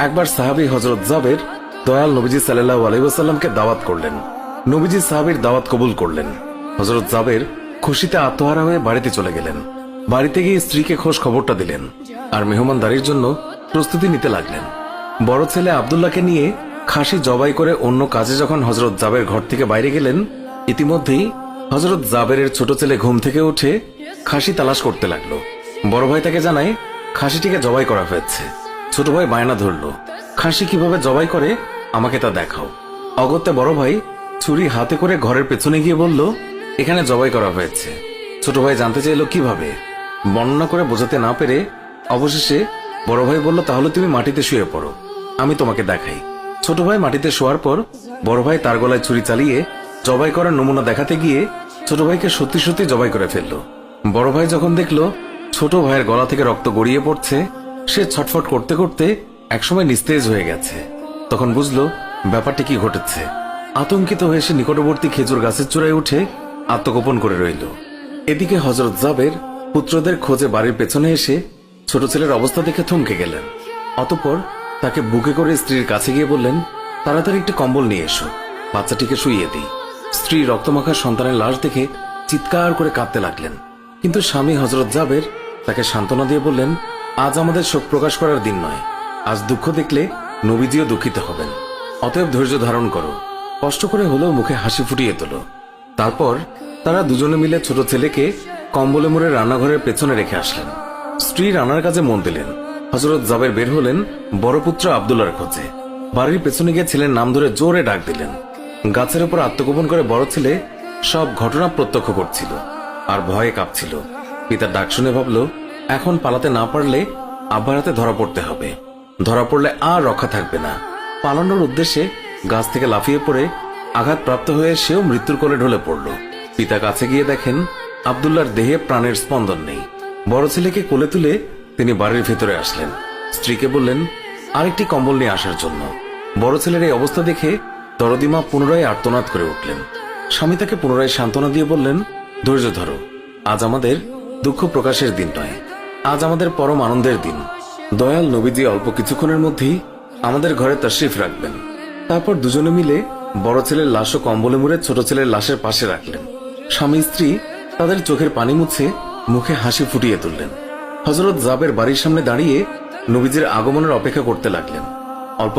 একবার সাহাবী হযরত জাবের দয়াল নবীজি সাল্লাল্লাহু আলাইহি ওয়াসাল্লামকে দাওয়াত করলেন। নবীজি সাহাবীর দাওয়াত কবুল করলেন। হযরত জাবের খুশিতে আত্মহারা হয়ে বাড়িতে চলে গেলেন। বাড়িতে গিয়ে স্ত্রীকে খোঁজ খবরটা দিলেন আর মেহমানদারির জন্য প্রস্তুতি নিতে লাগলেন। বড় ছেলে আব্দুল্লাহকে নিয়ে খাসি জবাই করে অন্য কাজে যখন হযরত জাবের ঘর থেকে বাইরে গেলেন, ইতিমধ্যেই হযরত জাবেরের ছোট ছেলে ঘুম থেকে উঠে খাসি তালাশ করতে লাগলো। বড় ভাই তাকে জানায় খাসিটিকে জবাই করা হয়েছে। ছোট ভাই বায়না ধরলো, খাসি কিভাবে জবাই করে আমাকে তা দেখাও। অগত্যা বড় ভাই ছুরি হাতে করে ঘরের পেছনে গিয়ে বলল, এখানে জবাই করা হয়েছে। ছোট ভাই জানতে চাইল কিভাবে। বর্ণনা করে বোঝাতে না পেরে অবশেষে বড় ভাই বলল, তাহলে তুমি মাটিতে শুয়ে পড়ো, আমি তোমাকে দেখাই। ছোট ভাই মাটিতে শোয়ার পর বড় ভাই তার গলায় ছুরি চালিয়ে জবাই করার নমুনা দেখাতে গিয়ে ছোট ভাইকে সত্যি সত্যি জবাই করে ফেলল। বড় ভাই যখন দেখলো ছোট ভাইয়ের গলা থেকে রক্ত গড়িয়ে পড়ছে, সে ছটফট করতে করতে একসময় নিস্তেজ হয়ে গেছে। তখন বুঝলো ব্যাপারটি কি ঘটেছে। আতঙ্কিত হয়ে সে নিকটবর্তী খেজুর গাছের চূড়ায় উঠে আত্মগোপন করে রইল। এদিকে হযরত জাবের পুত্রদের খোঁজে বাড়ির পেছনে এসে ছোট ছেলের অবস্থা দেখে থমকে গেলেন। অতঃপর তাকে বুকে করে স্ত্রীর কাছে গিয়ে বললেন, তাড়াতাড়ি একটি কম্বল নিয়ে এসো, বাচ্চাটিকে শুইয়ে দিই। স্ত্রী রক্তমাখা সন্তানের লাশ দেখে চিৎকার করে কাঁদতে লাগলেন। কিন্তু স্বামী হযরত জাবের তাকে সান্ত্বনা দিয়ে বললেন, আজ আমাদের শোক প্রকাশ করার দিন নয়, আজ দুঃখ দেখলে নবীজিও দুঃখিত হবেন। অতএব ধৈর্য ধারণ করো, কষ্ট করে হলেও মুখে হাসি ফুটিয়ে তোলো। তারপর তারা দুজনে মিলে ছোট ছেলেকে কম্বলে মুড়ে রান্নাঘরের পেছনে রেখে আসলেন। স্ত্রী রান্নার কাজে মন দিলেন। হযরত জাবের বের হলেন বড় পুত্র আব্দুল্লাহর খোঁজে। বাড়ির পেছনে গিয়ে ছেলের নাম ধরে জোরে ডাক দিলেন। গাছের উপর আত্মগোপন করে বড় ছেলে সব ঘটনা প্রত্যক্ষ করছিল আর ভয়ে কাঁপছিল। পিতার ডাক শুনে ভাবল, এখন পালাতে না পারলে আব্বার হাতে ধরা পড়তে হবে। ধরা পড়লে আর রক্ষা থাকবে না। পালানোর উদ্দেশ্যে গাছ থেকে লাফিয়ে পড়ে আঘাতপ্রাপ্ত হয়ে সেও মৃত্যুর কোলে ঢলে পড়ল। পিতা কাছে গিয়ে দেখেন আব্দুল্লাহর দেহে প্রাণের স্পন্দন নেই। বড় ছেলেকে কোলে তুলে তিনি বাড়ির ভেতরে আসলেন। স্ত্রীকে বললেন আরেকটি কম্বল নিয়ে আসার জন্য। বড় ছেলের এই অবস্থা দেখে দরদিমা পুনরায় আর্তনাদ করে উঠলেন। স্বামী তাকে পুনরায় সান্ত্বনা দিয়ে বললেন, ধৈর্য ধরো, আজ আমাদের দুঃখ প্রকাশের দিন নয়, আজ আমাদের পরম আনন্দের দিন। দয়াল নবীজি অল্প কিছুক্ষণের মধ্যেই আমাদের ঘরে তাশরিফ রাখবেন। তারপর দুজনে মিলে বড় ছেলের লাশও কম্বলে মুড়ে ছোট ছেলের লাশের পাশে রাখলেন। স্বামী স্ত্রী তাদের চোখের পানি মুছে মুখে হাসি ফুটিয়ে তুললেন। হযরত জাবের বাড়ির সামনে দাঁড়িয়ে নবীজির আগমনের অপেক্ষা করতে লাগলেন। অল্প